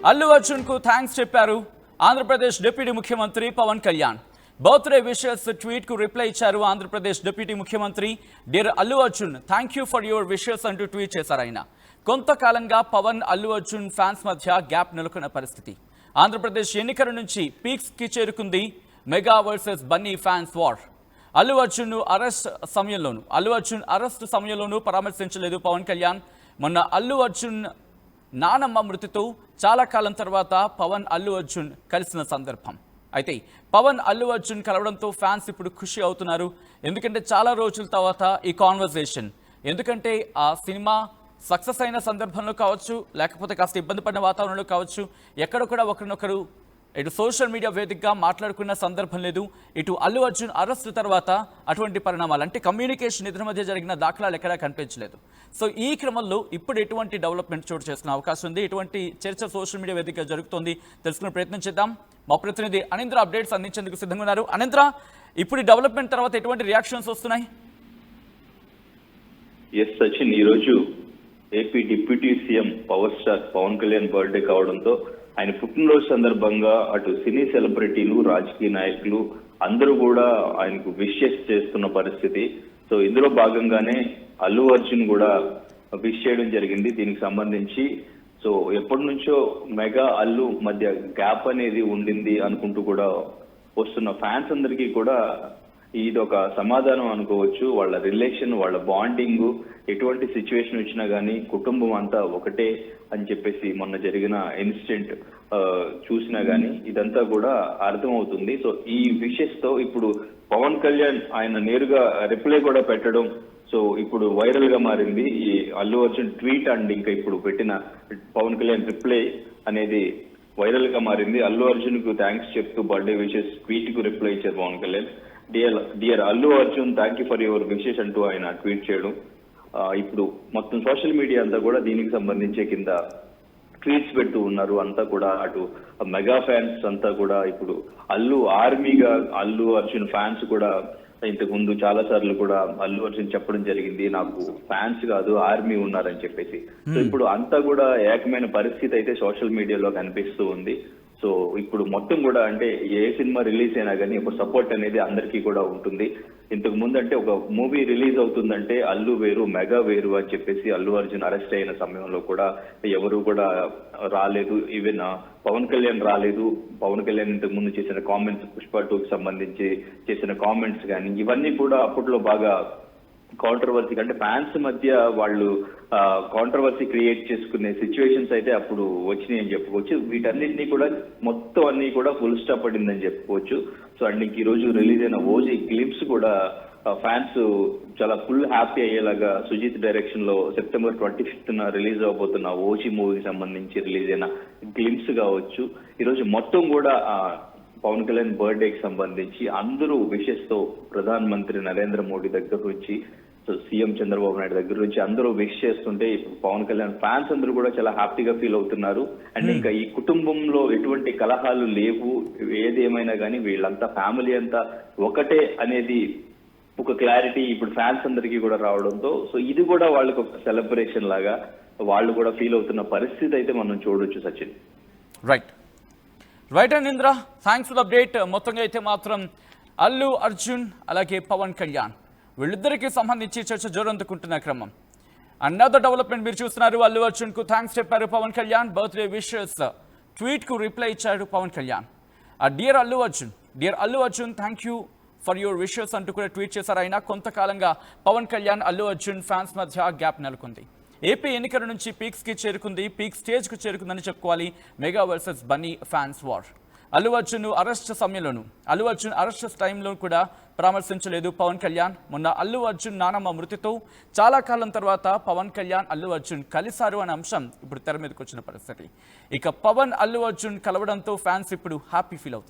అల్లు అర్జున్ కు థ్యాంక్స్ చెప్పారు ఆంధ్రప్రదేశ్ డిప్యూటీ ముఖ్యమంత్రి Pawan Kalyan. Birthday wishes tweet కు రిప్లై ఇచ్చారు ఆంధ్రప్రదేశ్ డిప్యూటీ ముఖ్యమంత్రి. Dear Allu Arjun, thank you for your wishes అంటూ ట్వీట్ చేశారు ఆయన. కొంతకాలంగా పవన్ అల్లు అర్జున్ ఫ్యాన్స్ మధ్య గ్యాప్ నెలకొన్న పరిస్థితి. ఆంధ్రప్రదేశ్ ఎన్నికల నుంచి పీక్స్ కి చేరుకుంది mega versus Bunny fans war. Allu Arjun arrest సమయంలోనూ పరామర్శించలేదు పవన్ కళ్యాణ్. మొన్న అల్లు అర్జున్ నానమ్మ మృతితో చాలా కాలం తర్వాత పవన్ అల్లు అర్జున్ కలిసిన సందర్భం. అయితే పవన్ అల్లు అర్జున్ కలవడంతో ఫ్యాన్స్ ఇప్పుడు ఖుషి అవుతున్నారు. ఎందుకంటే చాలా రోజుల తర్వాత ఈ కాన్వర్సేషన్, ఎందుకంటే ఆ సినిమా సక్సెస్ అయిన సందర్భంలో కావచ్చు, లేకపోతే కాస్త ఇబ్బంది పడిన వాతావరణంలో కావచ్చు, ఎక్కడ కూడా ఒకరినొకరు ఇటు సోషల్ మీడియా వేదికగా మాట్లాడుకున్న సందర్భం లేదు. ఇటు అల్లు అర్జున్ అరెస్ట్ తర్వాత అటువంటి పరిణామాలు, అంటే కమ్యూనికేషన్ ఇద్దరి మధ్య జరిగిన దాఖలాలు ఎక్కడా కనిపించలేదు. సో ఈ క్రమంలో ఇప్పుడు ఎటువంటి డెవలప్మెంట్ చోటు చేసుకునే అవకాశం ఉంది, ఎటువంటి చర్చ సోషల్ మీడియా వేదికగా జరుగుతోంది తెలుసుకునే ప్రయత్నం చేద్దాం. మా ప్రతినిధి అనింద్ర అప్డేట్స్ అందించేందుకు సిద్ధంగా ఉన్నారు. అనింద్ర, ఇప్పుడు డెవలప్మెంట్ తర్వాత ఎటువంటి రియాక్షన్స్ వస్తున్నాయి? ఎస్ సచిన్, ఈరోజు AP deputy CM power star Pawan Kalyan birthday కావడంతో ఆయన పుట్టినరోజు సందర్భంగా అటు సినీ సెలబ్రిటీలు, రాజకీయ నాయకులు అందరూ కూడా ఆయనకు విషెస్ చేస్తున్న పరిస్థితి. సో ఇందులో భాగంగానే అల్లు అర్జున్ కూడా విష్ చేయడం జరిగింది. దీనికి సంబంధించి సో ఎప్పటి నుంచో మెగా అల్లు మధ్య గ్యాప్ అనేది ఉండింది అనుకుంటూ కూడా వస్తున్న ఫ్యాన్స్ అందరికీ కూడా ఇది ఒక సమాధానం అనుకోవచ్చు. వాళ్ళ రిలేషన్, వాళ్ళ బాండింగ్, ఎటువంటి సిచ్యువేషన్ వచ్చినా గానీ కుటుంబం అంతా ఒకటే అని చెప్పేసి మొన్న జరిగిన ఇన్సిడెంట్ చూసినా గానీ ఇదంతా కూడా అర్థమవుతుంది. సో ఈ విషెస్ తో ఇప్పుడు పవన్ కళ్యాణ్ ఆయన నేరుగా రిప్లై కూడా పెట్టడం సో ఇప్పుడు వైరల్ గా మారింది. ఈ అల్లు అర్జున్ ట్వీట్ అండ్ ఇంకా ఇప్పుడు పెట్టిన పవన్ కళ్యాణ్ రిప్లై అనేది వైరల్ గా మారింది. అల్లు అర్జున్ కు థ్యాంక్స్ చెప్తూ బర్త్డే విషెస్ ట్వీట్ కు రిప్లై ఇచ్చారు Pawan Kalyan. Dear Allu Arjun, thank you for your wishes అంటూ ఆయన ట్వీట్ చేయడం ఇప్పుడు మొత్తం సోషల్ మీడియా అంతా కూడా దీనికి సంబంధించే కింద ట్వీట్స్ పెడుతూ ఉన్నారు. అంతా కూడా అటు మెగా ఫ్యాన్స్ అంతా కూడా ఇప్పుడు అల్లు ఆర్మీగా అల్లు అర్జున్ ఫ్యాన్స్ కూడా ఇంతకు ముందు చాలా సార్లు కూడా అల్లు అర్జున్ చెప్పడం జరిగింది, నాకు ఫ్యాన్స్ కాదు ఆర్మీ ఉన్నారని చెప్పేసి. సో ఇప్పుడు అంతా కూడా ఏకమైన పరిస్థితి అయితే సోషల్ మీడియాలో కనిపిస్తూ ఉంది. సో ఇప్పుడు మొత్తం కూడా అంటే ఏ సినిమా రిలీజ్ అయినా కానీ ఒక సపోర్ట్ అనేది అందరికీ కూడా ఉంటుంది. ఇంతకు ముందు అంటే ఒక మూవీ రిలీజ్ అవుతుందంటే అల్లు వేరు మెగా వేరు అని చెప్పేసి అల్లు అర్జున్ అరెస్ట్ అయిన సమయంలో కూడా ఎవరు కూడా రాలేదు. ఈవెన్ పవన్ కళ్యాణ్ రాలేదు. పవన్ కళ్యాణ్ ఇంతకు ముందు చేసిన కామెంట్స్, పుష్ప 2కి సంబంధించి చేసిన కామెంట్స్ కానీ ఇవన్నీ కూడా అప్పట్లో బాగా కాంట్రవర్సీ, అంటే ఫ్యాన్స్ మధ్య వాళ్ళు కాంట్రవర్సీ క్రియేట్ చేసుకునే సిచ్యువేషన్స్ అయితే అప్పుడు వచ్చినాయి అని చెప్పుకోవచ్చు. వీటన్నిటినీ కూడా మొత్తం అన్ని కూడా ఫుల్ స్టాప్ పడిందని చెప్పుకోవచ్చు. సో అండ్ ఈ రోజు రిలీజ్ అయిన ఓజీ గ్లిమ్స్ కూడా ఫ్యాన్స్ చాలా ఫుల్ హ్యాపీ అయ్యేలాగా సుజిత్ డైరెక్షన్ లో సెప్టెంబర్ 25th రిలీజ్ అవబోతున్న ఓజీ మూవీకి సంబంధించి రిలీజ్ అయిన గ్లిమ్స్ కావచ్చు. ఈరోజు మొత్తం కూడా పవన్ కళ్యాణ్ బర్త్డేకి సంబంధించి అందరూ విషెస్ తో ప్రధాన మంత్రి నరేంద్ర మోడీ దగ్గర నుంచి సీఎం చంద్రబాబు నాయుడు దగ్గర నుంచి అందరూ విష్ చేస్తుంటే ఇప్పుడు పవన్ కళ్యాణ్ ఫ్యాన్స్ అందరూ కూడా చాలా హ్యాపీగా ఫీల్ అవుతున్నారు. అండ్ ఇంకా ఈ కుటుంబంలో ఎటువంటి కలహాలు లేవు, ఏది ఏమైనా కానీ వీళ్ళంతా ఫ్యామిలీ అంతా ఒకటే అనేది ఒక క్లారిటీ ఇప్పుడు ఫ్యాన్స్ అందరికీ కూడా రావడంతో సో ఇది కూడా వాళ్ళకి ఒక సెలబ్రేషన్ లాగా వాళ్ళు కూడా ఫీల్ అవుతున్న పరిస్థితి అయితే మనం చూడొచ్చు Sachin. Right Anindra, thanks for update. మొత్తంగా అయితే మాత్రం అల్లు అర్జున్ అలాగే పవన్ కళ్యాణ్ వీళ్ళిద్దరికీ సంబంధించి చర్చ జోరందుకుంటున్న క్రమం. అన్నదర్ డెవలప్మెంట్ మీరు చూస్తున్నారు. అల్లు అర్జున్ కు థ్యాంక్స్ చెప్పారు Pawan Kalyan. Birthday wishes tweet కు రిప్లై ఇచ్చాడు Pawan Kalyan. Dear Allu Arjun, thank you for your wishes అంటూ కూడా ట్వీట్ చేశారు ఆయన. కొంతకాలంగా పవన్ కళ్యాణ్ అల్లు అర్జున్ ఫ్యాన్స్ మధ్య గ్యాప్ నెలకొంది. ఏపీ ఎన్నికల నుంచి పీక్ స్టేజ్ కు చేరుకుందని చెప్పుకోవాలి mega versus Bunny fans war. Allu Arjun arrest టైంలో కూడా పరామర్శించలేదు పవన్ కళ్యాణ్. మొన్న అల్లు అర్జున్ నానమ్మ మృతితో చాలా కాలం తర్వాత పవన్ కళ్యాణ్ అల్లు అర్జున్ కలిశారు అనే అంశం ఇప్పుడు తెర మీదకి వచ్చిన పరిస్థితి. ఇక పవన్ అల్లు అర్జున్ కలవడంతో ఫ్యాన్స్ ఇప్పుడు హ్యాపీ ఫీల్ అవుతున్నారు.